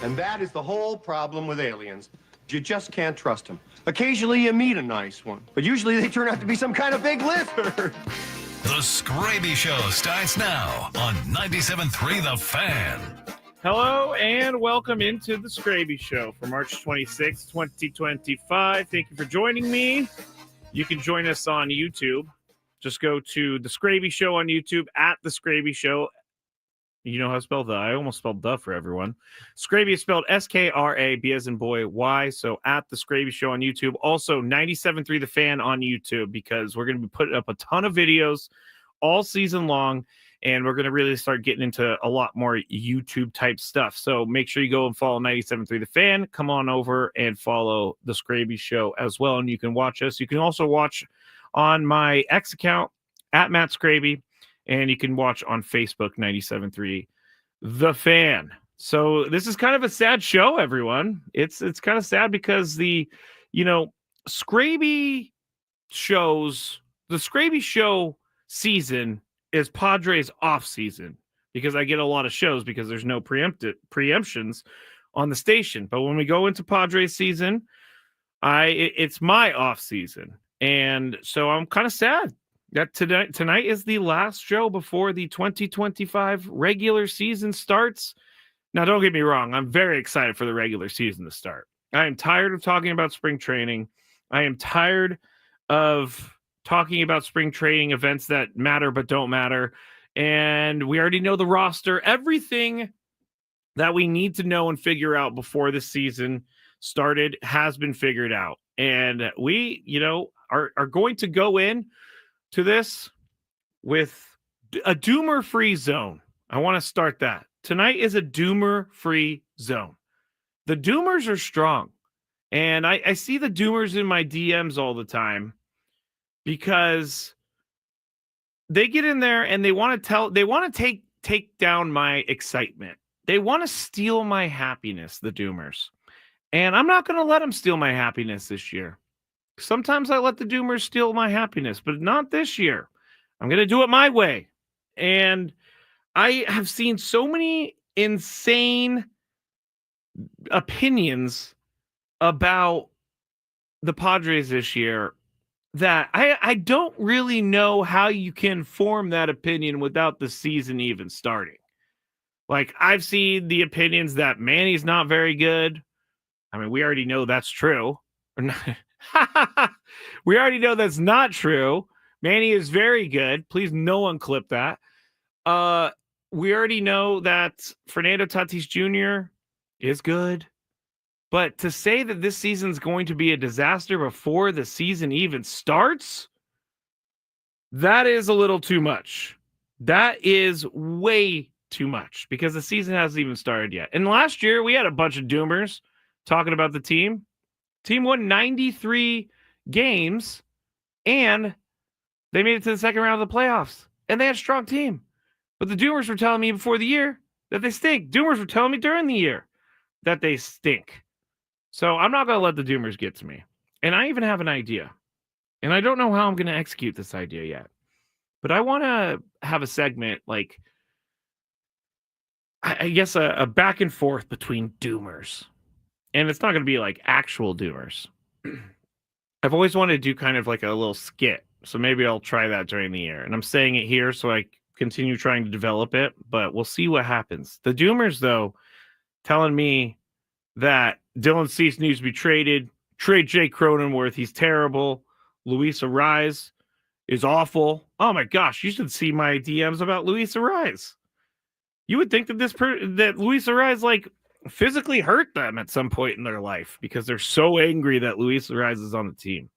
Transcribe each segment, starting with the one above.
And that is the whole problem with aliens. You just can't trust them. Occasionally you meet a nice one, but usually they turn out to be some kind of big lizard. The Skraby Show starts now on 97.3 The Fan. Hello and welcome into the Skraby Show for March 26, 2025. Thank you for joining me. You can join us on YouTube. Just go to the Skraby Show on YouTube, at the Skraby Show. You know how to spell the. I almost spelled the for everyone. Skraby is spelled S-K-R-A-B as in boy, Y. So at the Skraby Show on YouTube. Also 97.3 The Fan on YouTube, because we're going to be putting up a ton of videos all season long. And we're going to really start getting into a lot more YouTube type stuff. So make sure you go and follow 97.3 The Fan. Come on over and follow the Skraby Show as well. And you can watch us. You can also watch on my X account at Matt Skraby. And you can watch on Facebook, 97.3 The Fan. So this is kind of a sad show, everyone. It's kind of sad because the Skraby shows, the Skraby Show season is Padres off season, because I get a lot of shows because there's no preemptions on the station. But when we go into Padres season, it's my off season. And so I'm kind of sad that tonight is the last show before the 2025 regular season starts. Now, don't get me wrong. I'm very excited for the regular season to start. I am tired of talking about spring training. I am tired of talking about spring training events that matter but don't matter. And we already know the roster. Everything that we need to know and figure out before the season started has been figured out. And we, are going to go in to this with a doomer-free zone. I want to start that. Tonight is a doomer-free zone. The doomers are strong. And I see the doomers in my DMs all the time because they get in there and they want to take down my excitement. They want to steal my happiness, the doomers. And I'm not going to let them steal my happiness this year. Sometimes I let the doomers steal my happiness, but not this year. I'm going to do it my way. And I have seen so many insane opinions about the Padres this year that I don't really know how you can form that opinion without the season even starting. Like, I've seen the opinions that Manny's not very good. I mean, we already know that's true. We already know that's not true. Manny is very good. Please, no one clip that. We already know that Fernando Tatis Jr. is good. But to say that this season's going to be a disaster before the season even starts, that is a little too much. That is way too much, because the season hasn't even started yet. And last year, we had a bunch of doomers talking about the team. Team won 93 games, and they made it to the second round of the playoffs. And they had a strong team. But the doomers were telling me before the year that they stink. Doomers were telling me during the year that they stink. So I'm not going to let the doomers get to me. And I even have an idea. And I don't know how I'm going to execute this idea yet. But I want to have a segment, like, I guess a back and forth between doomers. And it's not going to be like actual doomers. I've always wanted to do kind of like a little skit. So maybe I'll try that during the year. And I'm saying it here so I continue trying to develop it. But we'll see what happens. The doomers, though, telling me that Dylan Cease needs to be traded. Trade Jake Cronenworth. He's terrible. Luis Ariz is awful. Oh, my gosh. You should see my DMs about Luis Ariz. You would think that that Luis Ariz, like, physically hurt them at some point in their life because they're so angry that Luis Ariz is on the team.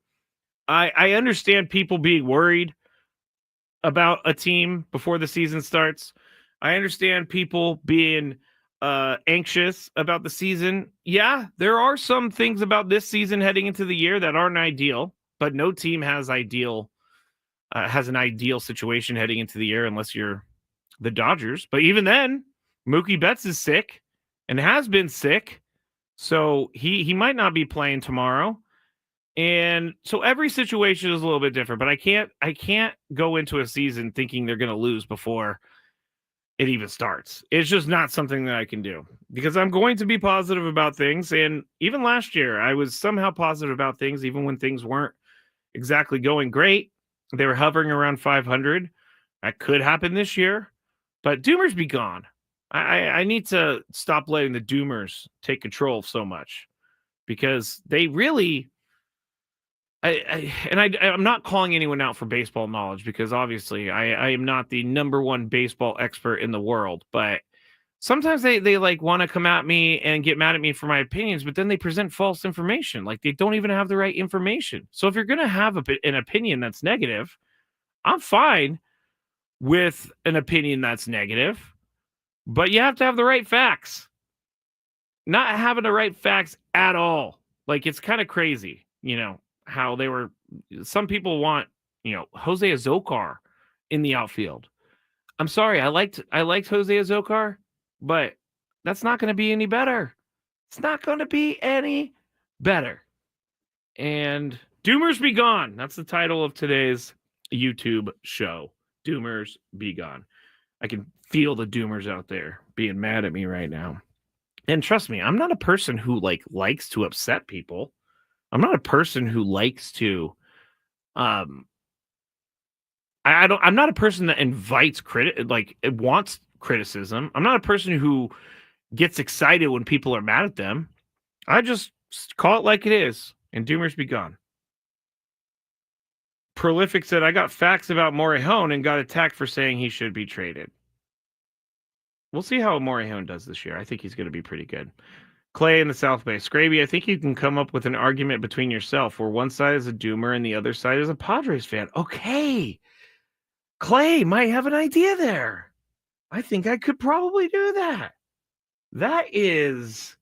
I understand people being worried about a team before the season starts. I understand people being anxious about the season. Yeah, there are some things about this season heading into the year that aren't ideal, but no team has an ideal situation heading into the year unless you're the Dodgers. But even then, Mookie Betts is sick and has been sick, so he might not be playing tomorrow. And so every situation is a little bit different, but I can't go into a season thinking they're going to lose before it even starts. It's just not something that I can do because I'm going to be positive about things. And even last year, I was somehow positive about things, even when things weren't exactly going great. They were hovering around 500. That could happen this year, but doomers be gone. I need to stop letting the doomers take control so much because they really. I'm not calling anyone out for baseball knowledge because obviously I am not the number one baseball expert in the world, but sometimes they like want to come at me and get mad at me for my opinions, but then they present false information. Like they don't even have the right information. So if you're going to have an opinion that's negative, I'm fine with an opinion that's negative, but you have to have the right facts. Not having the right facts at all. Like it's kind of crazy, how they were. Some people want, Jose Azocar in the outfield. I'm sorry, I liked Jose Azocar, but that's not going to be any better. It's not going to be any better. And Doomers Be Gone. That's the title of today's YouTube show. Doomers Be Gone. I can feel the doomers out there being mad at me right now. And trust me, I'm not a person who likes to upset people. I'm not a person who likes to I'm not a person that invites wants criticism. I'm not a person who gets excited when people are mad at them. I just call it like it is, and doomers be gone. Prolific said, I got facts about Morejon and got attacked for saying he should be traded. We'll see how Morejon does this year. I think he's going to be pretty good. Clay in the South Bay. Skraby, I think you can come up with an argument between yourself where one side is a doomer and the other side is a Padres fan. Okay. Clay might have an idea there. I think I could probably do that. That's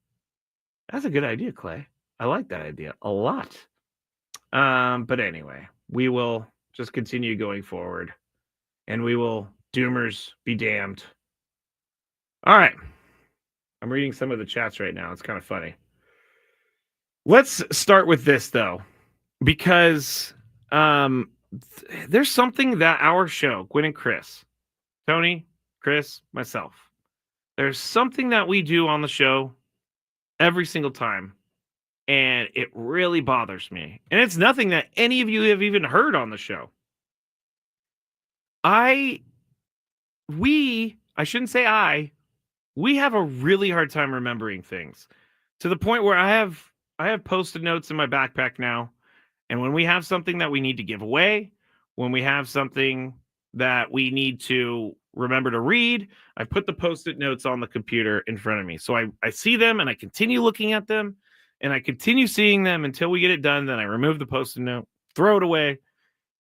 a good idea, Clay. I like that idea a lot. But anyway, we will just continue going forward and we will doomers be damned. All right. I'm reading some of the chats right now. It's kind of funny. Let's start with this, though, because there's something that our show, Gwen and Chris, Tony, Chris, myself, there's something that we do on the show every single time, and it really bothers me. And it's nothing that any of you have even heard on the show. We have a really hard time remembering things to the point where I have Post-it notes in my backpack now. And when we have something that we need to give away, when we have something that we need to remember to read, I put the Post-it notes on the computer in front of me. So I see them and I continue looking at them and I continue seeing them until we get it done. Then I remove the Post-it note, throw it away,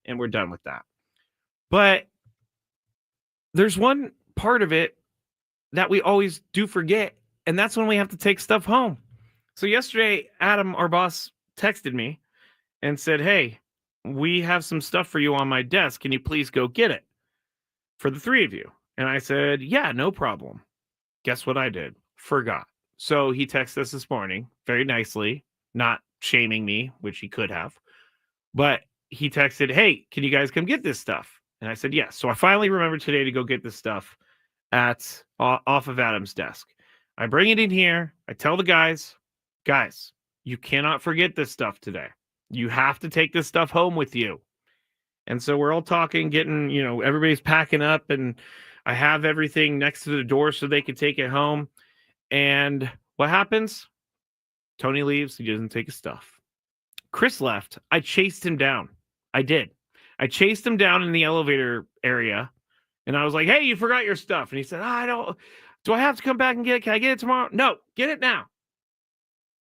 and we're done with that. But there's one part of it that we always do forget, and that's when we have to take stuff home. So yesterday, Adam, our boss, texted me and said, hey, we have some stuff for you on my desk. Can you please go get it for the three of you? And I said, yeah, no problem. Guess what I did? Forgot. So he texted us this morning very nicely, not shaming me, which he could have. But he texted, hey, can you guys come get this stuff? And I said, yes. So I finally remembered today to go get this stuff off of Adam's desk. I bring it in here. I tell the guys, you cannot forget this stuff today. You have to take this stuff home with you. And so we're all talking, getting, everybody's packing up, and I have everything next to the door so they can take it home. And what happens? Tony leaves. He doesn't take his stuff. Chris left. I chased him down. I did. I chased him down in the elevator area. And I was like, hey, you forgot your stuff. And he said, do I have to come back and get it? Can I get it tomorrow? No, get it now.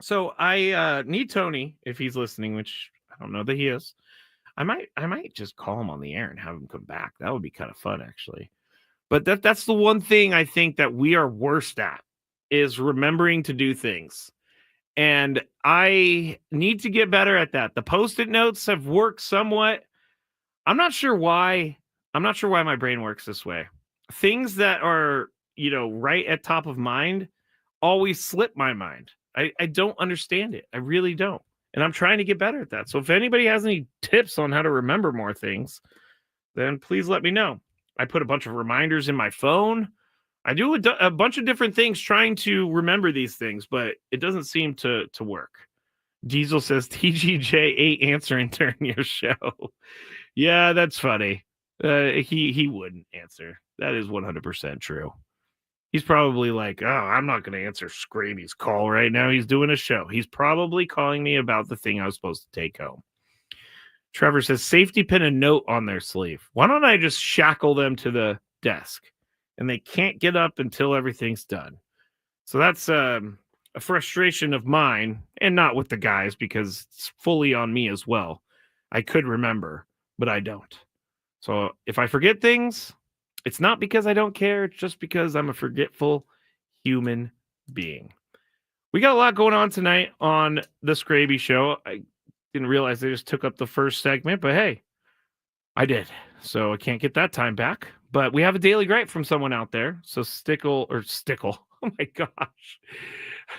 So I need Tony, if he's listening, which I don't know that he is. I might just call him on the air and have him come back. That would be kind of fun, actually. But that's the one thing I think that we are worst at is remembering to do things. And I need to get better at that. The Post-it notes have worked somewhat. I'm not sure why my brain works this way. Things that are, right at top of mind always slip my mind. I don't understand it. I really don't. And I'm trying to get better at that. So if anybody has any tips on how to remember more things, then please let me know. I put a bunch of reminders in my phone I do a bunch of different things trying to remember these things, but it doesn't seem to work. Diesel says TGJ ain't answering during your show. Yeah, that's funny. He wouldn't answer. That is 100% true. He's probably like, oh, I'm not going to answer Skraby's call right now. He's doing a show. He's probably calling me about the thing I was supposed to take home. Trevor says, safety pin a note on their sleeve. Why don't I just shackle them to the desk and they can't get up until everything's done? So that's a frustration of mine, and not with the guys because it's fully on me as well. I could remember, but I don't. So if I forget things, it's not because I don't care. It's just because I'm a forgetful human being. We got a lot going on tonight on the Skraby Show. I didn't realize they just took up the first segment, but hey, I did. So I can't get that time back. But we have a daily gripe from someone out there. So stickle. Oh my gosh.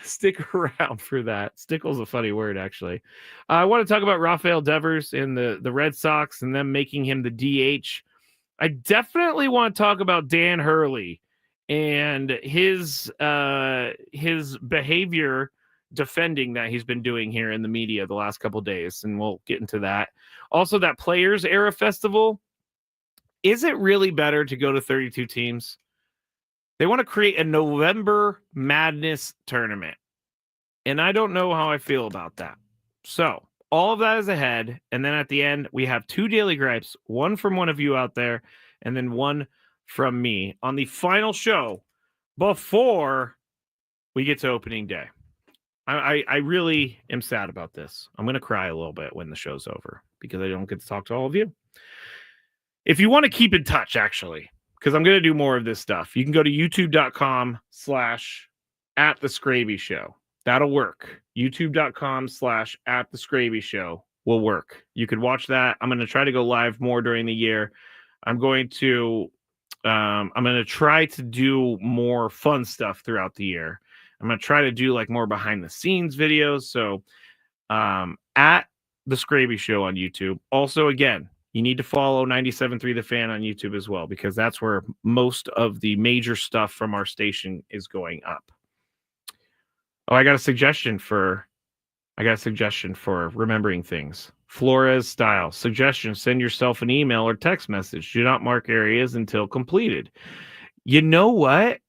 Stick around for that. Stickle's a funny word, actually. I want to talk about Rafael Devers and the Red Sox and them making him the DH. I definitely want to talk about Dan Hurley and his behavior defending that he's been doing here in the media the last couple of days, and we'll get into that. Also, that Players Era Festival. Is it really better to go to 32 teams? They want to create a November Madness tournament, and I don't know how I feel about that. So all of that is ahead, and then at the end, we have 2 daily gripes, one from one of you out there, and then one from me on the final show before we get to opening day. I really am sad about this. I'm going to cry a little bit when the show's over because I don't get to talk to all of you. If you want to keep in touch, actually, because I'm going to do more of this stuff, you can go to youtube.com/@theskrabyshow. That'll work. youtube.com/@theskrabyshow will work. You could watch that. I'm going to try to go live more during the year. I'm going to try to do more fun stuff throughout the year. I'm going to try to do like more behind the scenes videos. So at the Skraby Show on YouTube. Also, again, you need to follow 97.3 The Fan on YouTube as well, because that's where most of the major stuff from our station is going up. Oh, I got a suggestion for remembering things. Flores style suggestion: send yourself an email or text message. Do not mark areas until completed. You know what?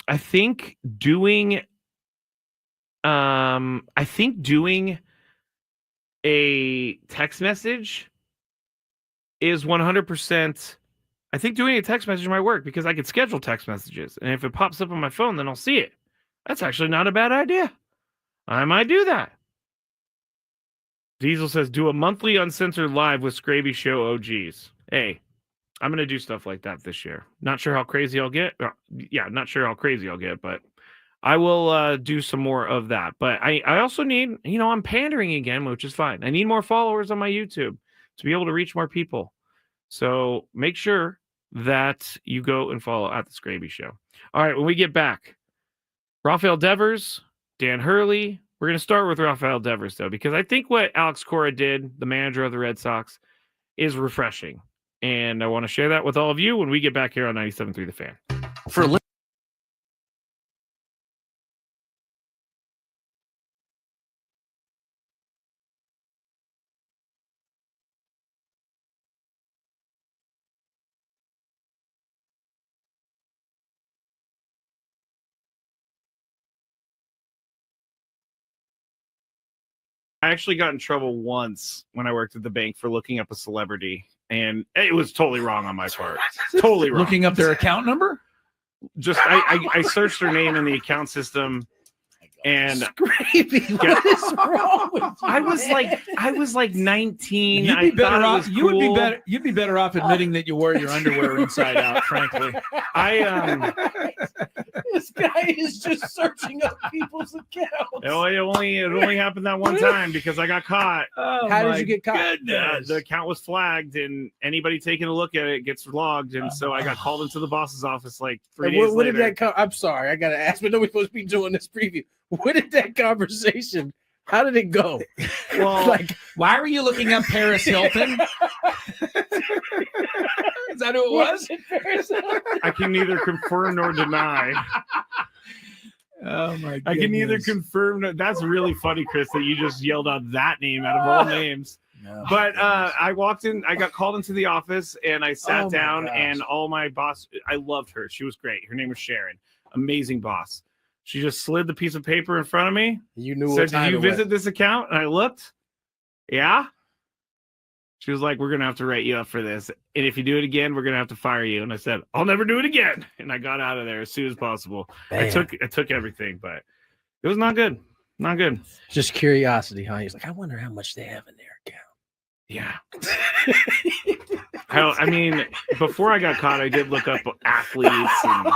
I think doing a text message is 100%. I think doing a text message might work because I could schedule text messages, and if it pops up on my phone, then I'll see it. That's actually not a bad idea. I might do that. Diesel says, do a monthly uncensored live with Skraby Show OGs. Hey, I'm going to do stuff like that this year. Not sure how crazy I'll get. Not sure how crazy I'll get, but I will do some more of that. But I also need, I'm pandering again, which is fine. I need more followers on my YouTube to be able to reach more people. So make sure that you go and follow at the Skraby Show. All right, when we get back, Rafael Devers, Dan Hurley. We're going to start with Rafael Devers, though, because I think what Alex Cora did, the manager of the Red Sox, is refreshing. And I want to share that with all of you when we get back here on 97.3 The Fan. I actually got in trouble once when I worked at the bank for looking up a celebrity, and it was totally wrong on my part. Totally wrong. Looking up their account number? Just I searched her name in the account system, and Skraby, what is wrong with you? I was like 19. You'd be better off. Cool. You would be better. You'd be better off admitting that you wore your underwear inside out. Frankly, This guy is just searching up people's accounts. It only happened that one time because I got caught. oh, How my did you get caught? Goodness. The account was flagged, and anybody taking a look at it gets logged. And so I got called into the boss's office like 3 days What later. did that come? I'm sorry, I gotta ask, but nobody's supposed to be doing this preview. What did that conversation? How did it go? Well, Like, Why were you looking up Paris Hilton? Is that who it was? I can neither confirm nor deny. Oh my! I can neither goodness. confirm. That's really funny, Chris, that you just yelled out that name out of all names. No, But I walked in, I got called into the office, and I sat Oh my down, gosh. and all my boss, I loved her. She was great. Her name was Sharon. Amazing boss. She just slid the piece of paper in front of me. You knew Said, what time "Did you it was. visit this account?" And I looked. Yeah. She was like, "We're gonna have to write you up for this, and if you do it again, we're gonna have to fire you." And I said, "I'll never do it again." And I got out of there as soon as possible. I Damn. took everything, but it was not good. Not good. Just curiosity, huh? He's like, I wonder how much they have in their account. Yeah. I mean, before I got caught, I did look up athletes. And,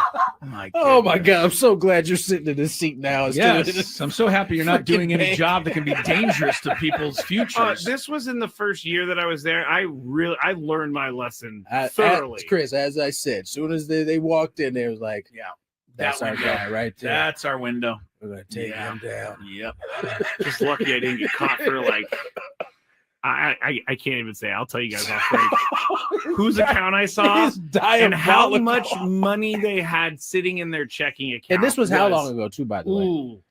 Oh my God. I'm so glad you're sitting in this seat now. Yes, I'm so happy you're not Freaking doing any bank. job that can be dangerous to people's futures. this was in the first year that I was there. I learned my lesson As thoroughly. Chris, as I said, as soon as they walked in, there was like, Yeah. that's That our window. guy right there. That's our window. We're gonna take Yeah. him down. Yep. Just lucky I didn't get caught for like. I can't even say. I'll tell you guys off break whose account I saw He's and how diabolical. much money they had sitting in their checking account. And this was how long ago, too, by the way? Ooh,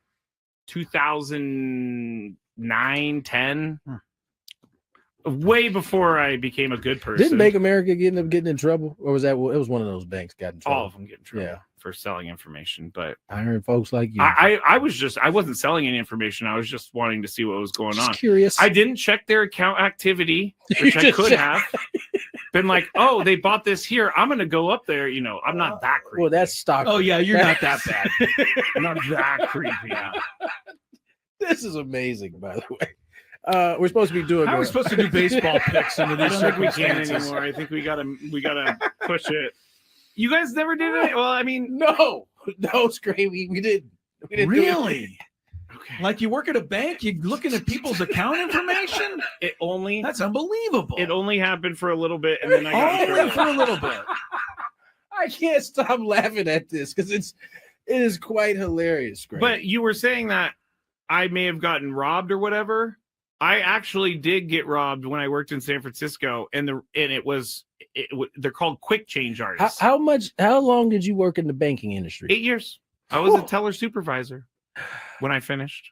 2009, 10. Way before I became a good person. Didn't Bank America get in trouble, or was that? It was one of those banks got in trouble. all of them get in trouble Yeah. for selling information, but I heard folks like you. I wasn't selling any information. I was just wanting to see what was going Just on. curious. I didn't check their account activity, You which I just could check- have been like, oh, they bought this here. I'm gonna go up there. You know, I'm not that creepy. Well, that's stock. Oh yeah, you're not that bad. I'm not that creepy. This is amazing, by the way. We're supposed to be doing. How are we supposed to do baseball picks under I these don't think we can circumstances? anymore. I think we gotta push it. You guys never did it. Well, I mean, No, Skraby, we didn't. We didn't do it. Really? okay. Like you work at a bank, you're looking at people's account information? It only That's unbelievable. happened for a little bit, and then I got in Only trouble. for a little bit. I can't stop laughing at this because it is quite hilarious, Skraby. But you were saying that I may have gotten robbed or whatever. I actually did get robbed when I worked in San Francisco, and they're called quick change artists. how long did you work in the banking industry? 8 years. I was a teller supervisor when I finished.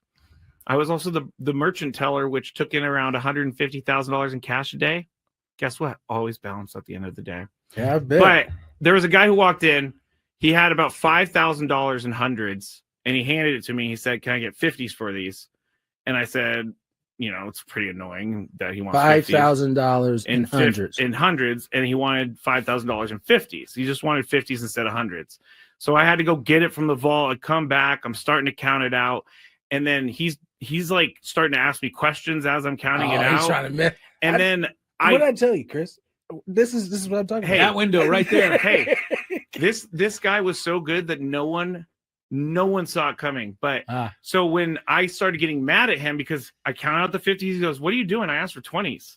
I was also the merchant teller, which took in around $150,000 in cash a day. Guess what? Always balanced at the end of the day. Yeah, I bet. But there was a guy who walked in. He had about $5,000 in hundreds, and he handed it to me. He said, "Can I get 50s for these?" And I said, "You know, it's pretty annoying that he wants $5,000 in hundreds. in hundreds, and he wanted $5,000 in 50s. He just wanted 50s instead of hundreds. So I had to go get it from the vault. I come back. I'm starting to count it out, and then he's like starting to ask me questions as I'm counting it He's out. trying to mess. And then What did I tell you, Chris? This is what I'm talking Hey, That about. window right there. hey, this guy was so good that no one saw it coming. But so when I started getting mad at him because I counted out the 50s, he goes, "What are you doing?" I asked for 20s.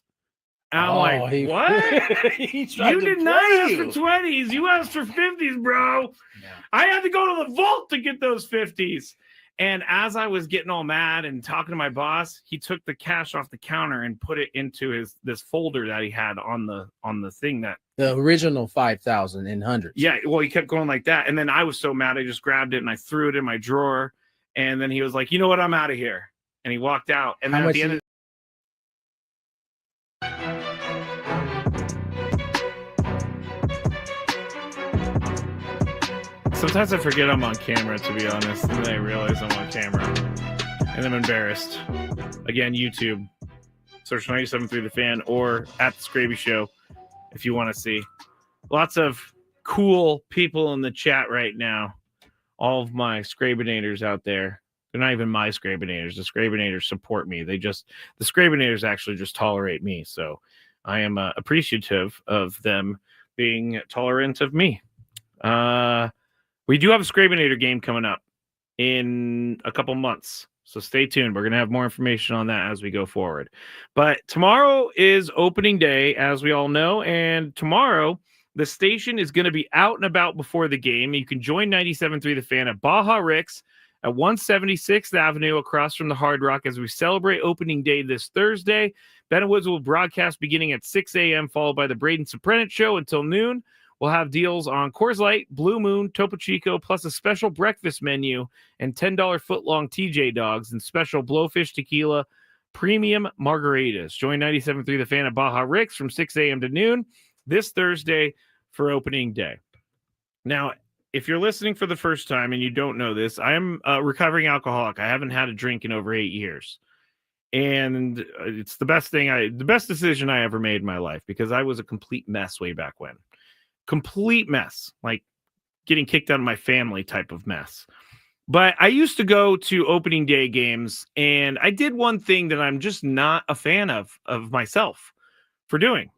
And I'm like, "What? He tried You to did not play ask you. for 20s. You asked for 50s, bro." Yeah. I had to go to the vault to get those 50s. And as I was getting all mad and talking to my boss, he took the cash off the counter and put it into this folder that he had on the thing that. The original 5,000 in hundreds. Yeah, well, he kept going like that. And then I was so mad, I just grabbed it and I threw it in my drawer. And then he was like, "You know what? I'm out of here." And he walked out. And How then at much the end you- Sometimes I forget I'm on camera, to be honest, and then I realize I'm on camera, and I'm embarrassed. Again, YouTube, search 97.3 The Fan or at the Skraby Show if you want to see. Lots of cool people in the chat right now. All of my Skrabinators out there. They're not even my Skrabinators. The Skrabinators support me. The Skrabinators actually just tolerate me. So I am appreciative of them being tolerant of me. We do have a Skrabinator game coming up in a couple months, so stay tuned. We're going to have more information on that as we go forward. But tomorrow is opening day, as we all know, and tomorrow the station is going to be out and about before the game. You can join 97.3 The Fan at Baja Rick's at 176th Avenue across from the Hard Rock as we celebrate opening day this Thursday. Ben and Woods will broadcast beginning at 6 a.m., followed by the Braden Soprenet Show until noon. We'll have deals on Coors Light, Blue Moon, Topo Chico, plus a special breakfast menu and $10 footlong TJ dogs and special Blowfish Tequila premium margaritas. Join 97.3 The Fan at Baja Rick's from 6 a.m. to noon this Thursday for opening day. Now, if you're listening for the first time and you don't know this, I am a recovering alcoholic. I haven't had a drink in over 8 years. And it's the best decision I ever made in my life because I was a complete mess way back when. Complete mess, like getting kicked out of my family type of mess. But I used to go to opening day games, and I did one thing that I'm just not a fan of myself for doing.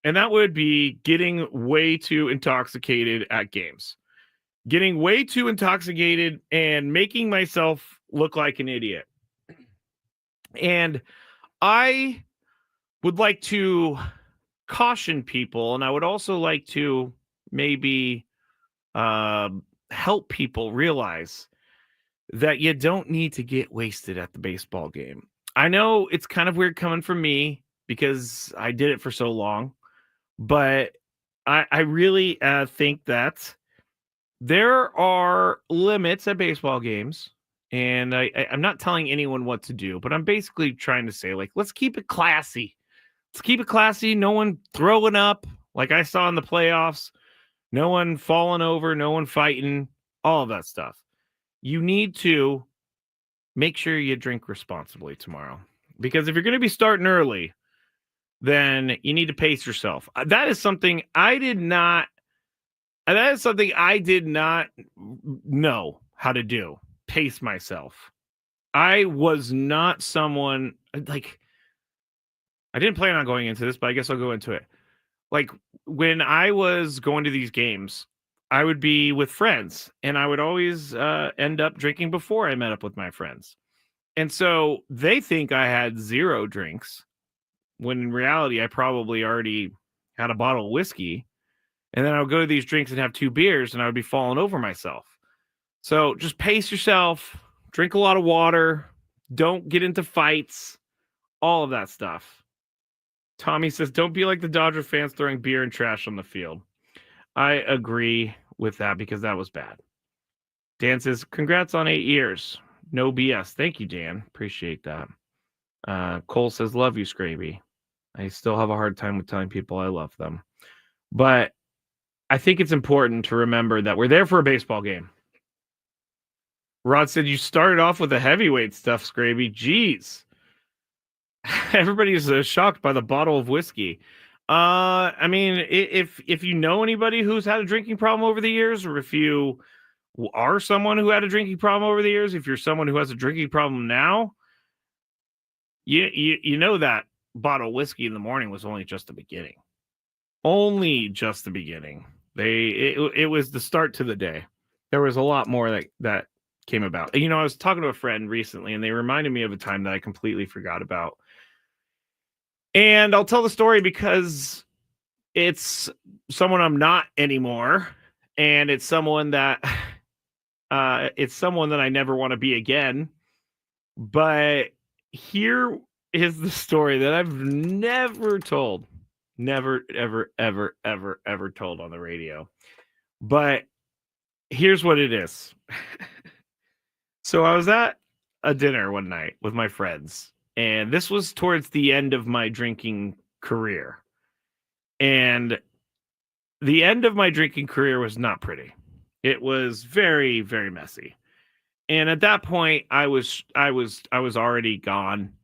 And that would be getting way too intoxicated at games. Getting way too intoxicated and making myself look like an idiot. And I would like to caution people, and I would also like to maybe help people realize that you don't need to get wasted at the baseball game. I know it's kind of weird coming from me because I did it for so long, but I really think that there are limits at baseball games, and I'm not telling anyone what to do, but I'm basically trying to say, like, let's keep it classy. Let's keep it classy. No one throwing up like I saw in the playoffs. No one falling over. No one fighting. All of that stuff. You need to make sure you drink responsibly tomorrow. Because if you're going to be starting early, then you need to pace yourself. That is something I did not know how to do. Pace myself. I was not someone like, I didn't plan on going into this, but I guess I'll go into it. Like when I was going to these games, I would be with friends and I would always end up drinking before I met up with my friends. And so they think I had 0 drinks when in reality, I probably already had a bottle of whiskey. And then I would go to these drinks and have 2 beers and I would be falling over myself. So just pace yourself, drink a lot of water, don't get into fights, all of that stuff. Tommy says, don't be like the Dodger fans throwing beer and trash on the field. I agree with that because that was bad. Dan says, congrats on 8 years. No BS. Thank you, Dan. Appreciate that. Cole says, love you, Skraby. I still have a hard time with telling people I love them. But I think it's important to remember that we're there for a baseball game. Rod said, you started off with the heavyweight stuff, Skraby. Jeez. Everybody's shocked by the bottle of whiskey. I mean, if you know anybody who's had a drinking problem over the years, or if you are someone who had a drinking problem over the years, if you're someone who has a drinking problem now, you know that bottle of whiskey in the morning was only just the beginning. Only just the beginning. It was the start to the day. There was a lot more that came about. You know, I was talking to a friend recently, and they reminded me of a time that I completely forgot about. And I'll tell the story because it's someone I'm not anymore, and it's someone that I never want to be again. But here is the story that I've never told. Never, ever, ever, ever, ever told on the radio. But here's what it is. So I was at a dinner one night with my friends, and this was towards the end of my drinking career. And the end of my drinking career was not pretty. It was very, very messy. And at that point, I was already gone.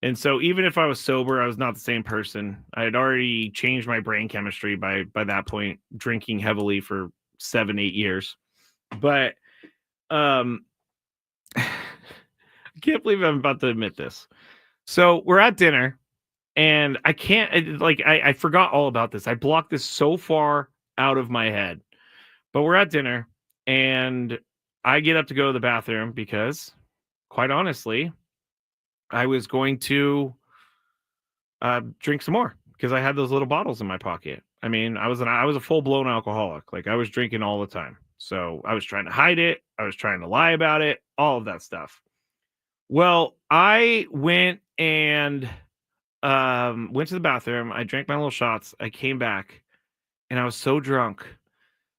And so even if I was sober, I was not the same person. I had already changed my brain chemistry by that point, drinking heavily for 7-8 years. But I can't believe I'm about to admit this. So we're at dinner, and I forgot all about this. I blocked this so far out of my head. But we're at dinner, and I get up to go to the bathroom because, quite honestly, I was going to drink some more because I had those little bottles in my pocket. I mean, I was a full-blown alcoholic. Like, I was drinking all the time. So I was trying to hide it. I was trying to lie about it, all of that stuff. Well, I went and went to the bathroom. I drank my little shots. I came back and I was so drunk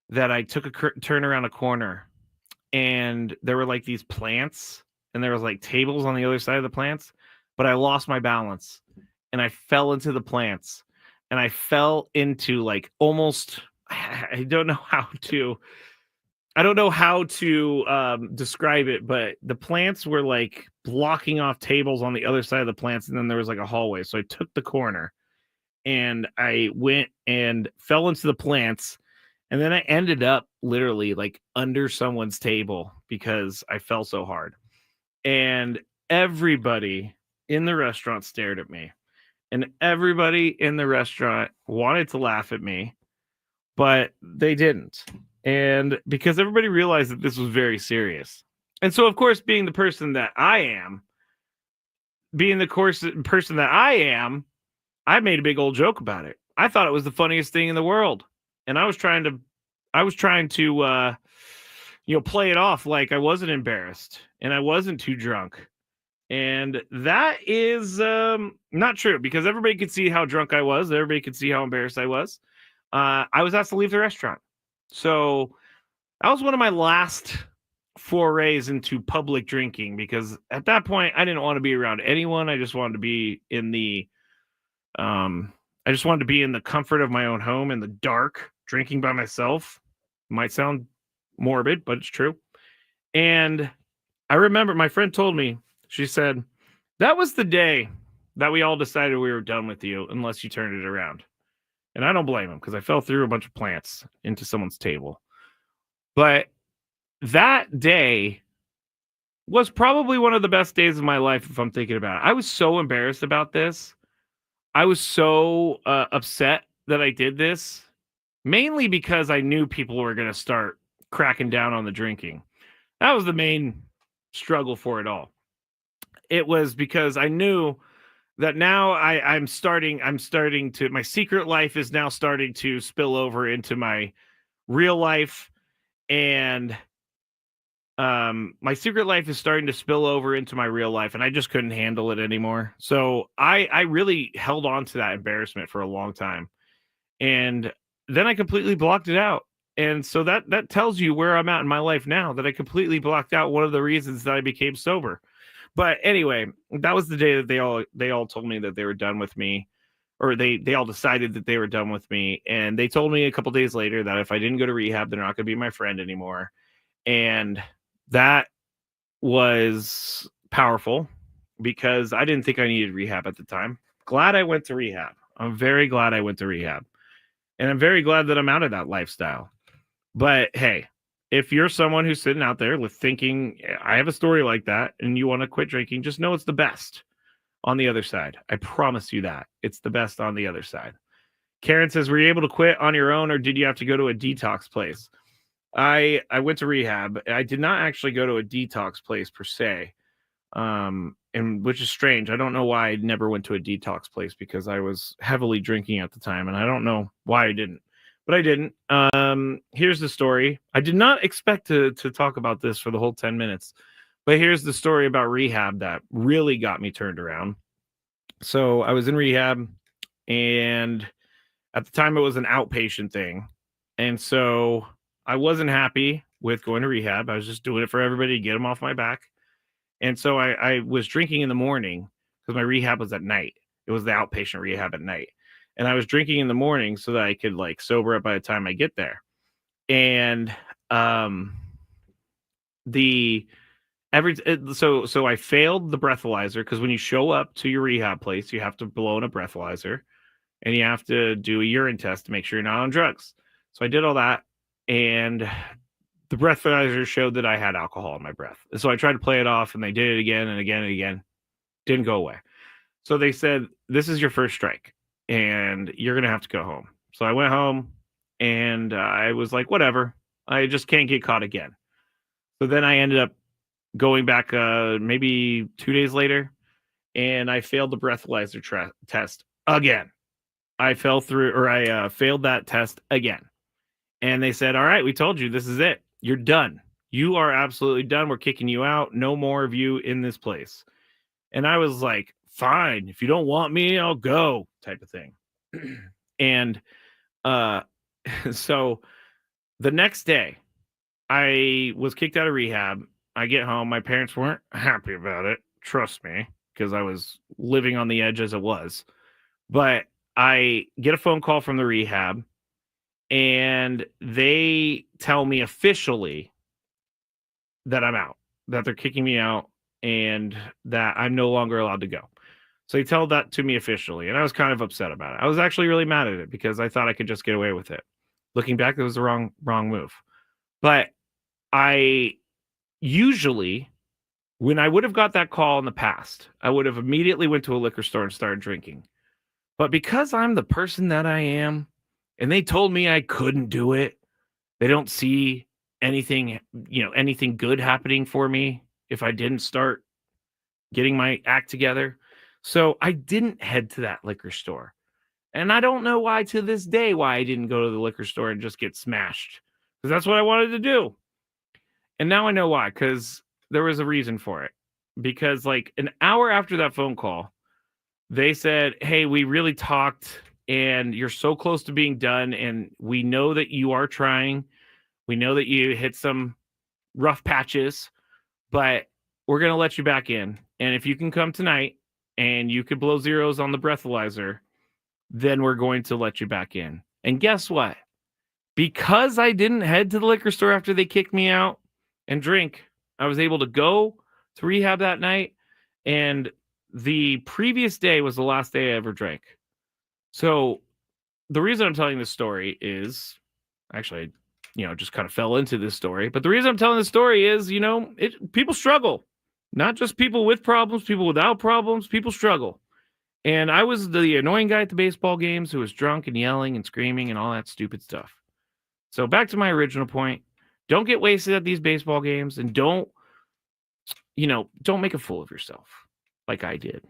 that I took a turn around a corner and there were like these plants and there was like tables on the other side of the plants, but I lost my balance and I fell into the plants and I fell into like almost, I don't know how to describe it, but the plants were like blocking off tables on the other side of the plants. And then there was like a hallway. So I took the corner and I went and fell into the plants. And then I ended up literally like under someone's table because I fell so hard. And everybody in the restaurant stared at me. And everybody in the restaurant wanted to laugh at me, but they didn't. And because everybody realized that this was very serious. And so, of course, being the person that I am, I made a big old joke about it. I thought it was the funniest thing in the world. And I was trying to play it off like I wasn't embarrassed and I wasn't too drunk. And that is not true because everybody could see how drunk I was. Everybody could see how embarrassed I was. I was asked to leave the restaurant. So that was one of my last forays into public drinking because at that point I didn't want to be around anyone. I just wanted to be in the comfort of my own home in the dark, drinking by myself. Might sound morbid, but it's true. And I remember my friend told me, she said, that was the day that we all decided we were done with you unless you turned it around. And I don't blame him because I fell through a bunch of plants into someone's table. But that day was probably one of the best days of my life if I'm thinking about it. I was so embarrassed about this. I was so upset that I did this, mainly because I knew people were going to start cracking down on the drinking. That was the main struggle for it all. It was because I knew that now I'm starting to, my secret life is now starting to spill over into my real life. And my secret life is starting to spill over into my real life and I just couldn't handle it anymore. So I really held on to that embarrassment for a long time. And then I completely blocked it out. And so that tells you where I'm at in my life now, that I completely blocked out one of the reasons that I became sober. But anyway, that was the day that they all told me that they were done with me, or they all decided that they were done with me. And they told me a couple days later that if I didn't go to rehab, they're not going to be my friend anymore. And that was powerful because I didn't think I needed rehab at the time. Glad I went to rehab. I'm very glad I went to rehab. And I'm very glad that I'm out of that lifestyle. But hey, if you're someone who's sitting out there thinking, I have a story like that, and you want to quit drinking, just know it's the best on the other side. I promise you that. It's the best on the other side. Karen says, were you able to quit on your own, or did you have to go to a detox place? I went to rehab. I did not actually go to a detox place per se, and which is strange. I don't know why I never went to a detox place because I was heavily drinking at the time, and I don't know why I didn't. But I didn't. Here's the story. I did not expect to talk about this for the whole 10 minutes. But here's the story about rehab that really got me turned around. So I was in rehab, and at the time it was an outpatient thing. And so I wasn't happy with going to rehab. I was just doing it for everybody to get them off my back. And so I was drinking in the morning because my rehab was at night. It was the outpatient rehab at night. And I was drinking in the morning so that I could like sober up by the time I get there. And so I failed the breathalyzer because when you show up to your rehab place, you have to blow in a breathalyzer and you have to do a urine test to make sure you're not on drugs. So I did all that, and the breathalyzer showed that I had alcohol in my breath. And so I tried to play it off, and they did it again and again and again. Didn't go away. So they said, this is your first strike and you're going to have to go home. So I went home and I was like, whatever, I just can't get caught again. So then I ended up going back maybe 2 days later, and I failed the breathalyzer test again. I failed that test again. And they said, all right, we told you this is it. You're done. You are absolutely done. We're kicking you out. No more of you in this place. And I was like, fine. If you don't want me, I'll go, type of thing. And uh, so the next day, I was kicked out of rehab. I get home. My parents weren't happy about it. Trust me, because I was living on the edge as it was. But I get a phone call from the rehab, and they tell me officially that I'm out, that they're kicking me out, and that I'm no longer allowed to go. So they tell that to me officially, and I was kind of upset about it. I was actually really mad at it because I thought I could just get away with it. Looking back, it was the wrong move. But I usually, when I would have got that call in the past, I would have immediately went to a liquor store and started drinking. But because I'm the person that I am, and they told me I couldn't do it, they don't see anything, anything good happening for me if I didn't start getting my act together. So I didn't head to that liquor store. And I don't know why to this day why I didn't go to the liquor store and just get smashed. Because that's what I wanted to do. And now I know why, because there was a reason for it. Because like an hour after that phone call, they said, hey, we really talked and you're so close to being done. And we know that you are trying. We know that you hit some rough patches, but we're going to let you back in. And if you can come tonight and you could blow zeros on the breathalyzer, then we're going to let you back in. And guess what? Because I didn't head to the liquor store after they kicked me out and drink, I was able to go to rehab that night. And the previous day was the last day I ever drank. So the reason I'm telling this story is actually, just kind of fell into this story. But the reason I'm telling this story is, people struggle. Not just people with problems, people without problems, people struggle. And I was the annoying guy at the baseball games who was drunk and yelling and screaming and all that stupid stuff. So back to my original point. Don't get wasted at these baseball games and don't make a fool of yourself like I did.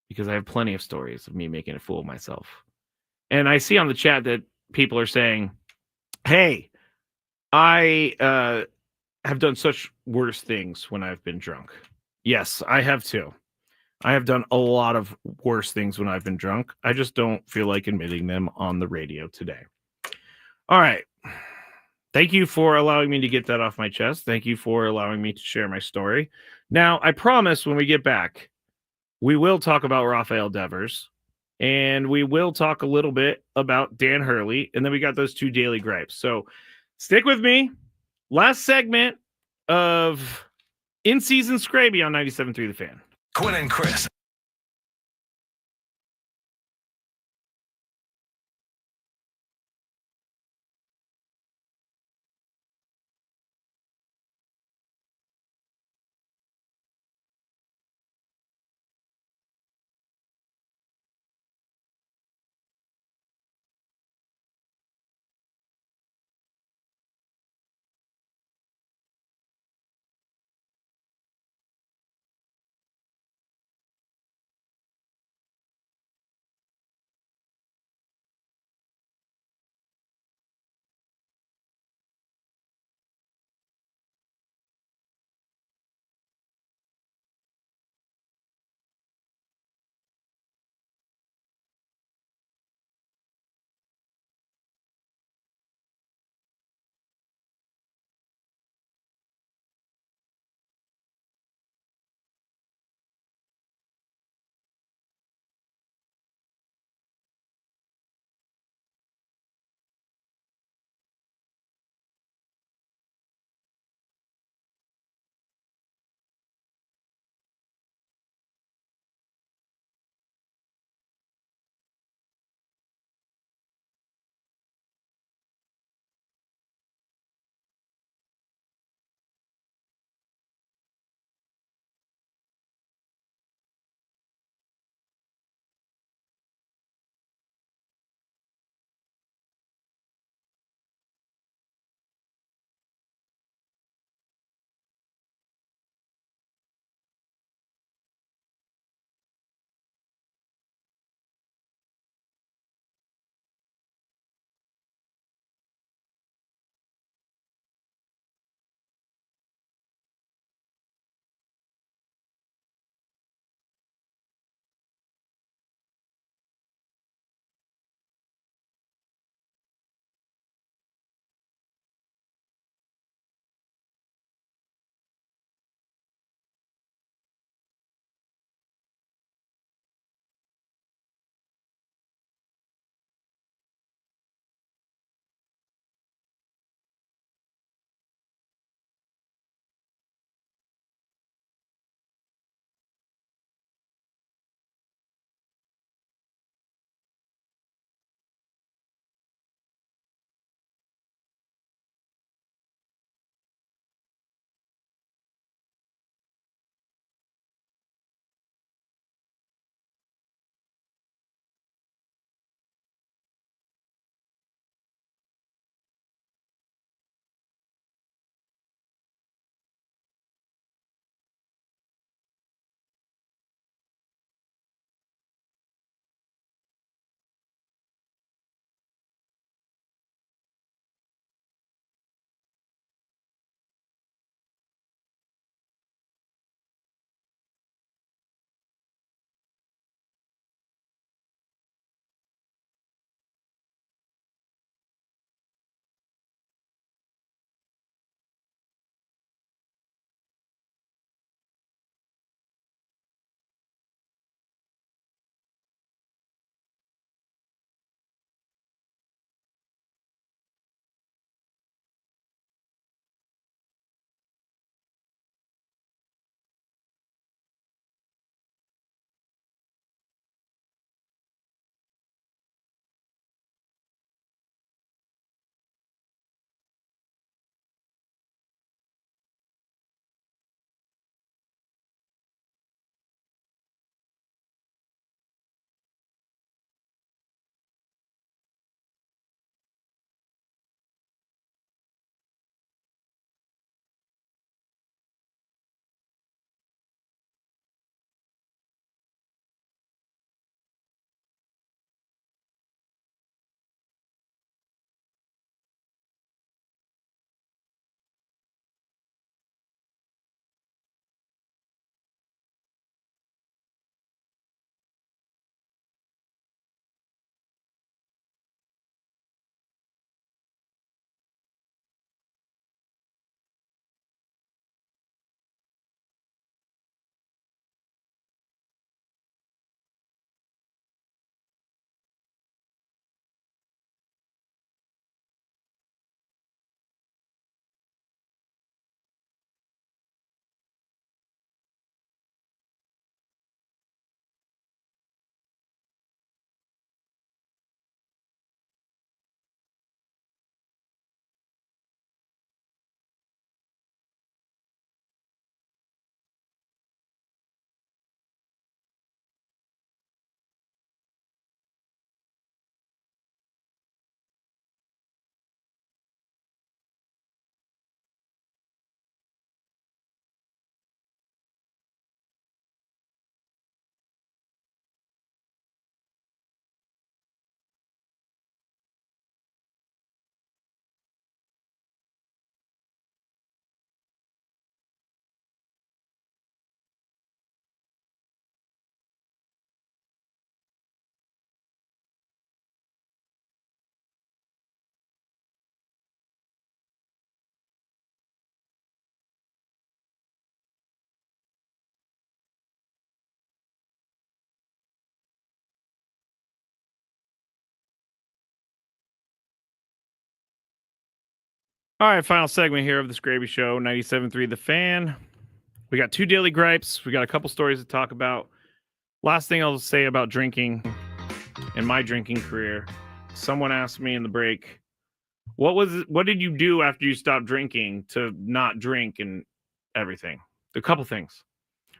Because I have plenty of stories of me making a fool of myself. And I see on the chat that people are saying, hey, I have done such worse things when I've been drunk. Yes, I have too. I have done a lot of worse things when I've been drunk. I just don't feel like admitting them on the radio today. All right. Thank you for allowing me to get that off my chest. Thank you for allowing me to share my story. Now, I promise when we get back, we will talk about Rafael Devers, and we will talk a little bit about Dan Hurley, and then we got those two daily gripes. So stick with me. Last segment of in-season Skraby on 97.3 The Fan. Quinn and Chris. All right, final segment here of the Skraby Show, 97.3 The Fan. We got 2 daily gripes. We got a couple stories to talk about. Last thing I'll say about drinking in my drinking career. Someone asked me in the break, what did you do after you stopped drinking to not drink and everything? A couple things.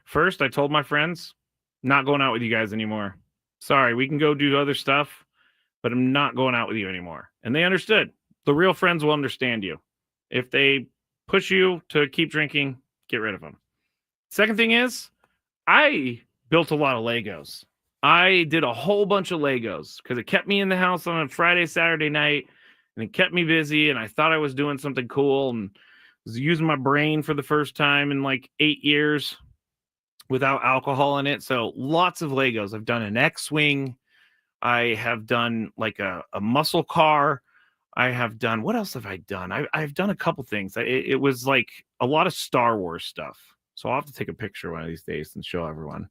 First, I told my friends, not going out with you guys anymore. Sorry, we can go do other stuff, but I'm not going out with you anymore. And they understood. The real friends will understand you. If they push you to keep drinking, get rid of them. Second thing is, I built a lot of Legos. I did a whole bunch of Legos because it kept me in the house on a Friday, Saturday night, and it kept me busy, and I thought I was doing something cool and was using my brain for the first time in like 8 years without alcohol in it. So lots of Legos. I've done an X-Wing. I have done like a muscle car. I have done, what else have I done? I've done a couple things. It was like a lot of Star Wars stuff. So I'll have to take a picture one of these days and show everyone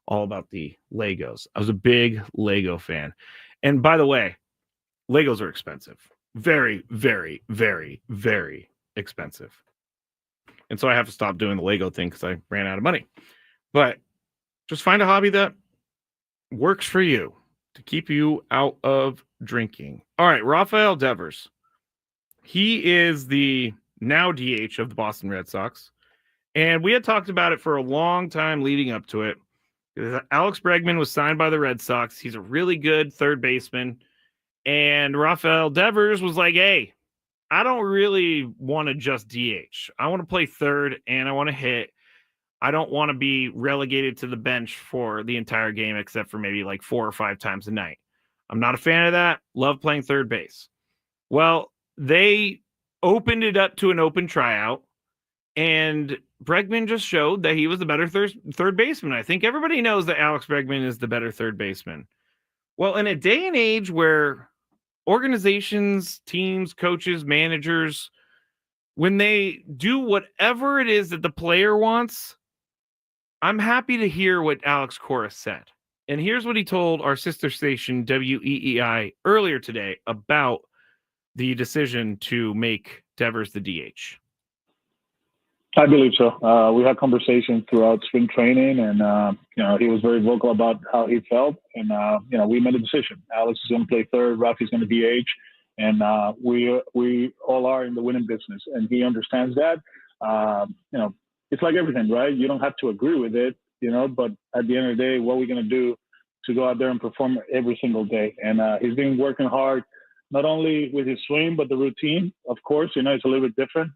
all about the Legos. I was a big Lego fan. And by the way, Legos are expensive. Very, very, very, very expensive. And so I have to stop doing the Lego thing because I ran out of money. But just find a hobby that works for you to keep you out of drinking. All right, Rafael Devers. He is the now DH of the Boston Red Sox. And we had talked about it for a long time leading up to it. Alex Bregman was signed by the Red Sox. He's a really good third baseman. And Rafael Devers was like, hey, I don't really want to just DH. I want to play third and I want to hit. I don't want to be relegated to the bench for the entire game except for maybe like 4 or 5 times a night. I'm not a fan of that. Love playing third base. Well, they opened it up to an open tryout, and Bregman just showed that he was the better third baseman. I think everybody knows that Alex Bregman is the better third baseman. Well, in a day and age where organizations, teams, coaches, managers, when they do whatever it is that the player wants, I'm happy to hear what Alex Cora said. And here's what he told our sister station, WEEI, earlier today about the decision to make Devers the DH. I believe so. We had conversations throughout spring training, and he was very vocal about how he felt. And we made a decision. Alex is going to play third. Rafi's going to DH, and we all are in the winning business, and he understands that. It's like everything, right? You don't have to agree with it, but at the end of the day, what are we going to do to go out there and perform every single day? And he's been working hard, not only with his swing, but the routine. Of course, it's a little bit different.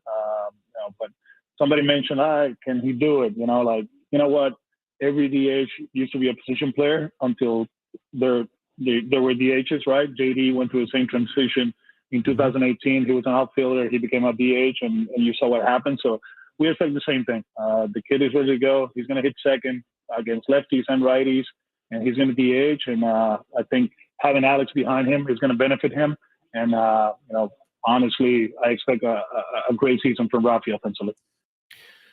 But somebody mentioned, can he do it? What? Every DH used to be a position player until there were DHs, right? JD went through the same transition in 2018. He was an outfielder. He became a DH, and you saw what happened. So we expect the same thing. The kid is ready to go. He's going to hit second against lefties and righties, and he's going to DH. And I think having Alex behind him is going to benefit him. And, honestly, I expect a great season from Rafi offensively.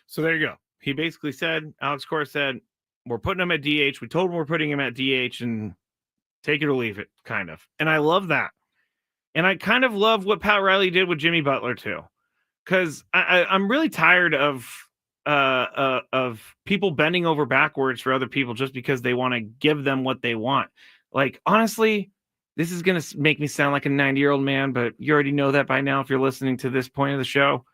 So there you go. He basically said, Alex Cora said, we're putting him at DH. We told him we're putting him at DH, and take it or leave it, kind of. And I love that. And I kind of love what Pat Riley did with Jimmy Butler, too. Because I'm really tired of people bending over backwards for other people just because they want to give them what they want. Like, honestly, this is going to make me sound like a 90-year-old man, but you already know that by now if you're listening to this point of the show.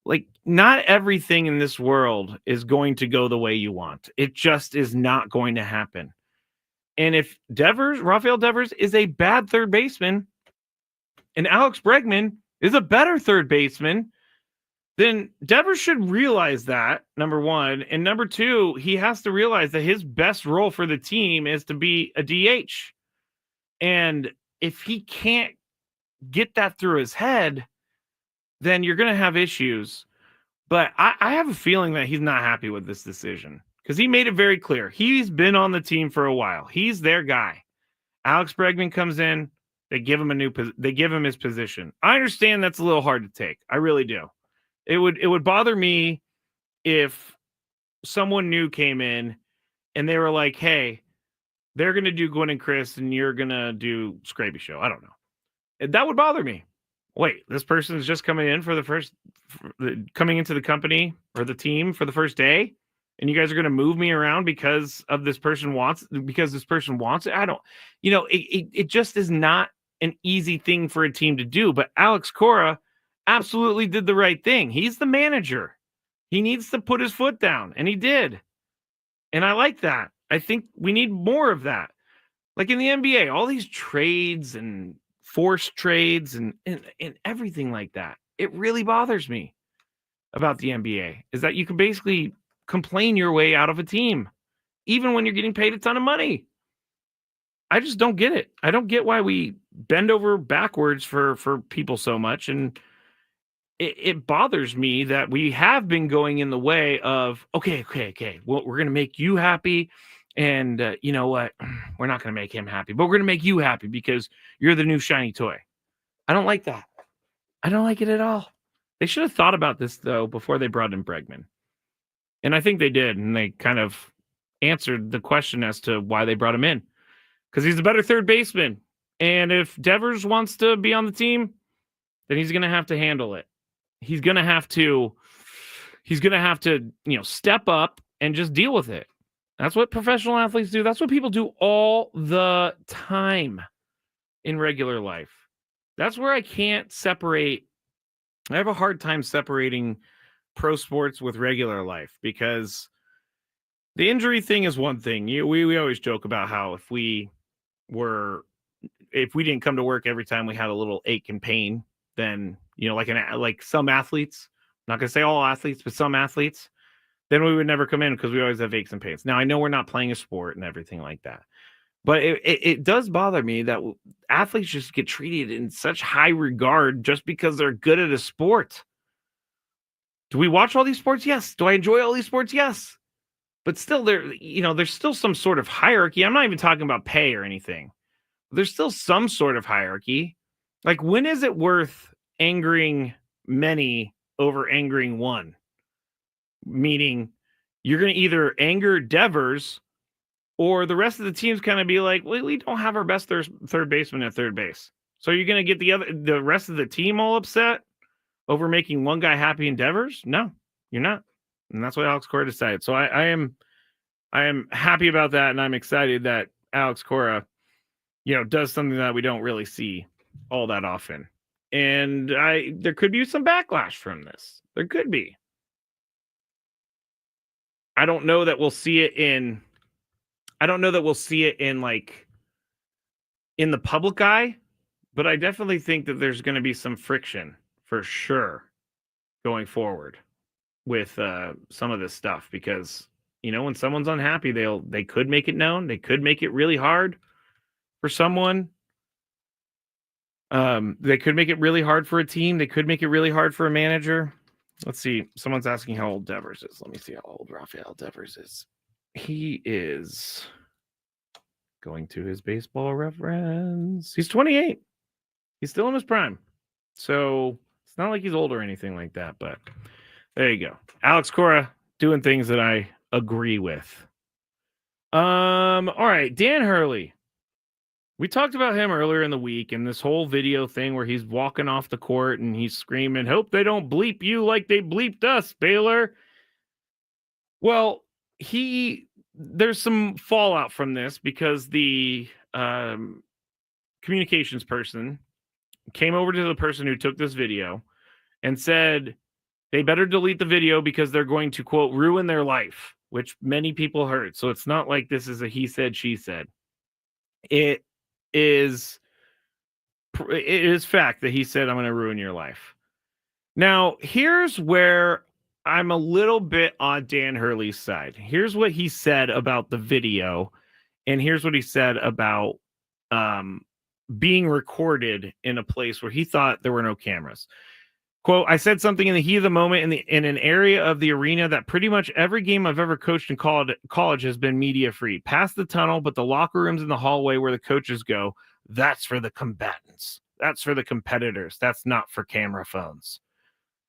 Like, not everything in this world is going to go the way you want. It just is not going to happen. And if Rafael Devers is a bad third baseman and Alex Bregman is a better third baseman, then Devers should realize that, number one. And number two, he has to realize that his best role for the team is to be a DH. And if he can't get that through his head, then you're going to have issues. But I have a feeling that he's not happy with this decision because he made it very clear. He's been on the team for a while. He's their guy. Alex Bregman comes in. They give him his position. I understand that's a little hard to take. I really do. It would bother me if someone new came in and they were like, hey, they're going to do Gwen and Chris and you're going to do Skraby Show. I don't know. That would bother me. wait, this person is just coming in for coming into the company or the team for the first day, and you guys are going to move me around because this person wants it. I don't, it just is not an easy thing for a team to do. But Alex Cora absolutely did the right thing. He's the manager. He needs to put his foot down, and he did. And I like that. I think we need more of that. Like in the NBA, all these trades and forced trades and everything like that. It really bothers me about the NBA is that you can basically complain your way out of a team, even when you're getting paid a ton of money. I just don't get it. I don't get why we bend over backwards for people so much. And it bothers me that we have been going in the way of, okay. Well, we're going to make you happy. And you know what? We're not going to make him happy, but we're going to make you happy because you're the new shiny toy. I don't like that. I don't like it at all. They should have thought about this, though, before they brought in Bregman. And I think they did. And they kind of answered the question as to why they brought him in. Because he's a better third baseman. And if Devers wants to be on the team, then he's going to have to handle it. He's going to have to, step up and just deal with it. That's what professional athletes do. That's what people do all the time in regular life. That's where I can't separate. I have a hard time separating pro sports with regular life because the injury thing is one thing. We always joke about how if we didn't come to work every time we had a little ache and pain, then, like some athletes, I'm not going to say all athletes, but some athletes, then we would never come in because we always have aches and pains. Now, I know we're not playing a sport and everything like that, but it does bother me that athletes just get treated in such high regard just because they're good at a sport. Do we watch all these sports? Yes. Do I enjoy all these sports? Yes. But still, there's still some sort of hierarchy. I'm not even talking about pay or anything. There's still some sort of hierarchy. Like, when is it worth angering many over angering one? Meaning, you're going to either anger Devers or the rest of the team's kind of be like, well, we don't have our best third baseman at third base. So you're going to get the rest of the team all upset over making one guy happy in Devers? No, you're not. And that's what Alex Cora decided. So I am happy about that, and I'm excited that Alex Cora, does something that we don't really see all that often. And there could be some backlash from this. There could be. I don't know that we'll see it in like in the public eye, but I definitely think that there's going to be some friction for sure going forward with some of this stuff because, when someone's unhappy, they could make it known. They could make it really hard for someone. They could make it really hard for a team. They could make it really hard for a manager. Let's see. Someone's asking how old Devers is. Let me see how old Rafael Devers is. He is going to his baseball reference. He's 28. He's still in his prime. So it's not like he's old or anything like that, but there you go. Alex Cora doing things that I agree with. All right, Dan Hurley. We talked about him earlier in the week and this whole video thing where he's walking off the court and he's screaming, hope they don't bleep you like they bleeped us, Baylor. Well, there's some fallout from this because the communications person came over to the person who took this video and said they better delete the video because they're going to, quote, ruin their life, which many people heard. So it's not like this is a he said, she said. It is fact that he said, I'm going to ruin your life. Now, here's where I'm a little bit on Dan Hurley's side. Here's what he said about the video, and here's what he said about being recorded in a place where he thought there were no cameras. Quote, I said something in the heat of the moment in an area of the arena that pretty much every game I've ever coached in college has been media free. Past the tunnel, but the locker rooms in the hallway where the coaches go, that's for the combatants. That's for the competitors. That's not for camera phones.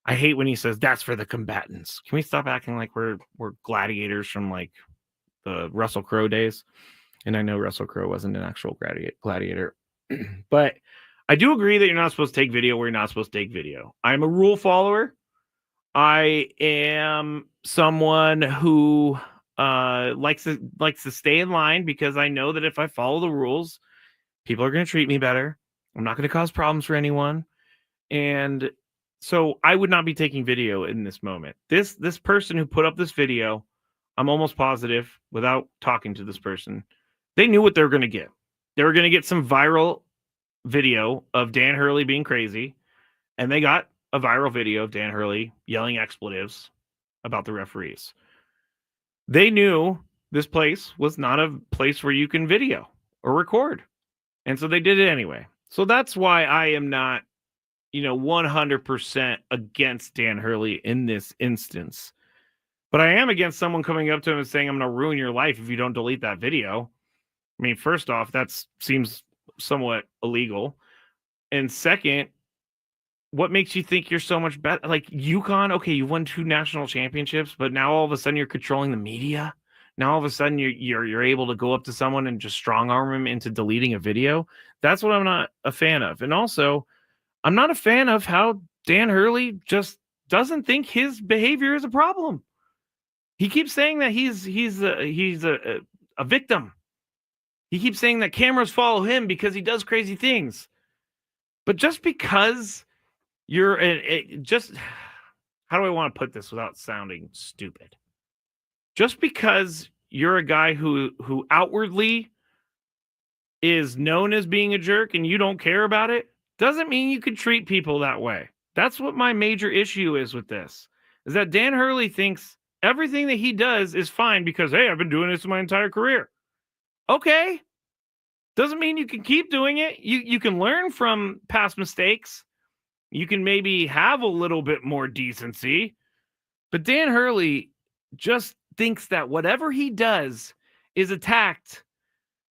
I hate when he says that's for the combatants. Can we stop acting like we're gladiators from like the Russell Crowe days? And I know Russell Crowe wasn't an actual gladiator, but I do agree that you're not supposed to take video where you're not supposed to take video. I'm a rule follower. I am someone who likes to stay in line because I know that if I follow the rules, people are going to treat me better. I'm not going to cause problems for anyone. And so I would not be taking video in this moment. This person who put up this video, I'm almost positive, without talking to this person, they knew what they were going to get. They were going to get some viral video of Dan Hurley being crazy, and they got a viral video of Dan Hurley yelling expletives about the referees. They knew this place was not a place where you can video or record. And so they did it anyway. So that's why I am not, 100% against Dan Hurley in this instance. But I am against someone coming up to him and saying, I'm going to ruin your life if you don't delete that video. I mean, first off, that seems somewhat illegal. And second, what makes you think you're so much better? Like UConn, okay, you won 2 national championships, but now all of a sudden you're controlling the media. Now all of a sudden you're able to go up to someone and just strong arm him into deleting a video. That's what I'm not a fan of. And also, I'm not a fan of how Dan Hurley just doesn't think his behavior is a problem. He keeps saying that he's a victim. He keeps saying that cameras follow him because he does crazy things. But just because you're how do I want to put this without sounding stupid? Just because you're a guy who outwardly is known as being a jerk and you don't care about it, doesn't mean you can treat people that way. That's what my major issue is with this, is that Dan Hurley thinks everything that he does is fine because, hey, I've been doing this my entire career. Okay. Doesn't mean you can keep doing it. You can learn from past mistakes. You can maybe have a little bit more decency. But Dan Hurley just thinks that whatever he does is attacked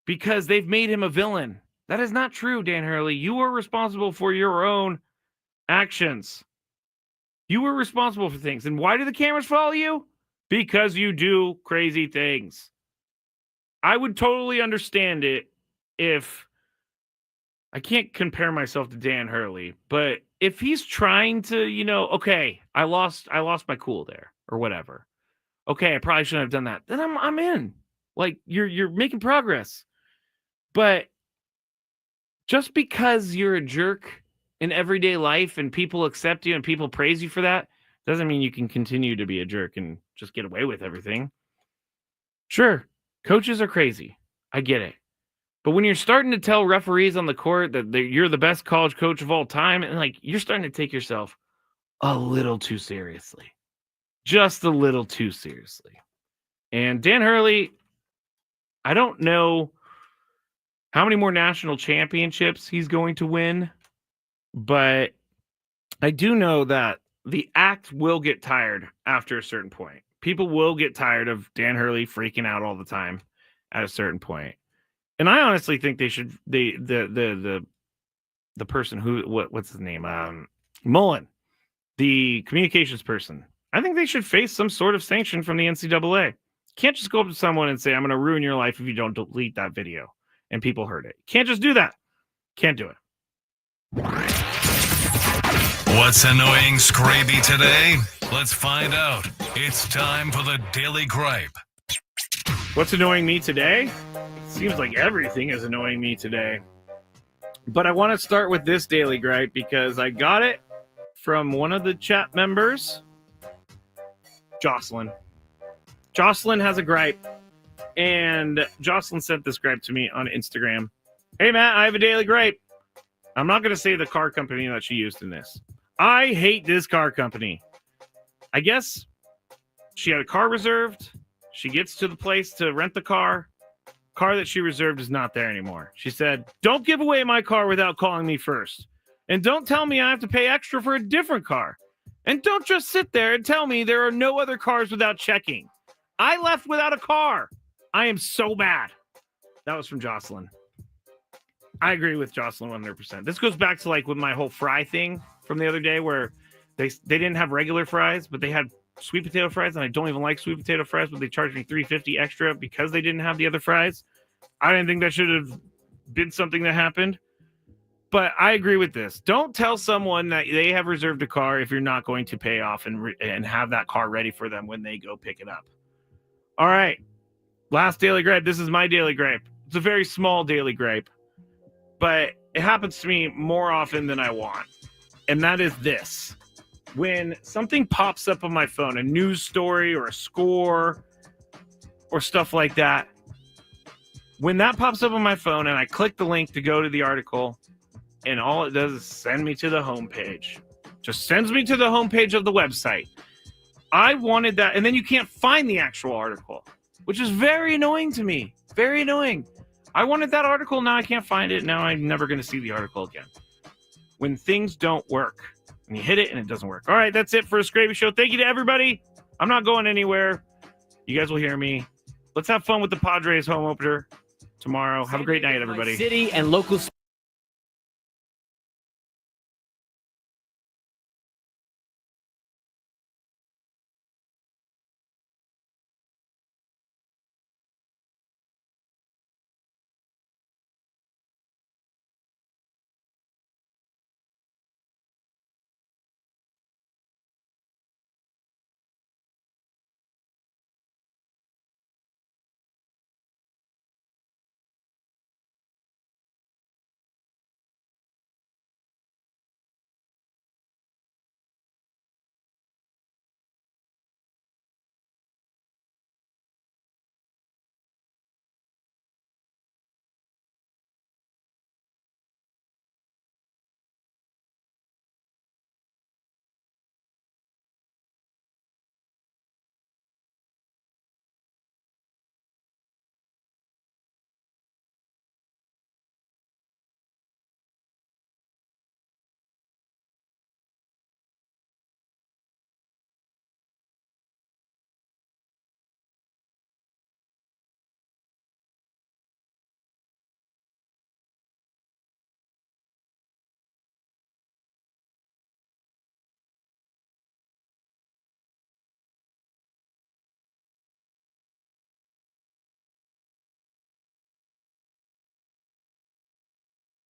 because they've made him a villain. That is not true, Dan Hurley. You are responsible for your own actions. You were responsible for things. And why do the cameras follow you? Because you do crazy things. I would totally understand it if I can't compare myself to Dan Hurley, but if he's trying to, okay, I lost my cool there or whatever. Okay, I probably shouldn't have done that. Then I'm in. Like you're making progress. But just because you're a jerk in everyday life and people accept you and people praise you for that doesn't mean you can continue to be a jerk and just get away with everything. Sure, coaches are crazy. I get it. But when you're starting to tell referees on the court that you're the best college coach of all time, and you're starting to take yourself a little too seriously. Just a little too seriously. And Dan Hurley, I don't know how many more national championships he's going to win, but I do know that the act will get tired after a certain point. People will get tired of Dan Hurley freaking out all the time at a certain point. And I honestly think they should the person who what's his name? Mullen, the communications person. I think they should face some sort of sanction from the NCAA. Can't just go up to someone and say, I'm going to ruin your life if you don't delete that video. And people heard it. Can't just do that. Can't do it. What's annoying Skraby today? Let's find out. It's time for the Daily Gripe. What's annoying me today? Seems like everything is annoying me today. But I want to start with this Daily Gripe because I got it from one of the chat members, Jocelyn. Jocelyn has a gripe, and Jocelyn sent this gripe to me on Instagram. Hey, Matt, I have a daily gripe. I'm not going to say the car company that she used in this. I hate this car company. I guess she had a car reserved. She gets to the place to rent the car. Car that she reserved is not there anymore. She said, don't give away my car without calling me first. And don't tell me I have to pay extra for a different car. And don't just sit there and tell me there are no other cars without checking. I left without a car. I am so mad. That was from Jocelyn. I agree with Jocelyn 100%. This goes back to with my whole fry thing from the other day where they didn't have regular fries, but they had sweet potato fries, and I don't even like sweet potato fries, but they charged me $3.50 extra because they didn't have the other fries. I didn't think that should have been something that happened. But I agree with this. Don't tell someone that they have reserved a car if you're not going to pay off and have that car ready for them when they go pick it up. All right. Last daily gripe. This is my daily gripe. It's a very small daily gripe, but it happens to me more often than I want. And that is this. When something pops up on my phone, a news story or a score or stuff like that, when that pops up on my phone and I click the link to go to the article, and all it does is send me to the homepage. Just sends me to the homepage of the website. I wanted that, and then you can't find the actual article, which is very annoying to me. Very annoying. I wanted that article, now I can't find it. Now I'm never going to see the article again. When things don't work, and you hit it and it doesn't work. All right, that's it for a Skraby Show. Thank you to everybody. I'm not going anywhere. You guys will hear me. Let's have fun with the Padres home opener tomorrow. Have a great night, everybody. City and local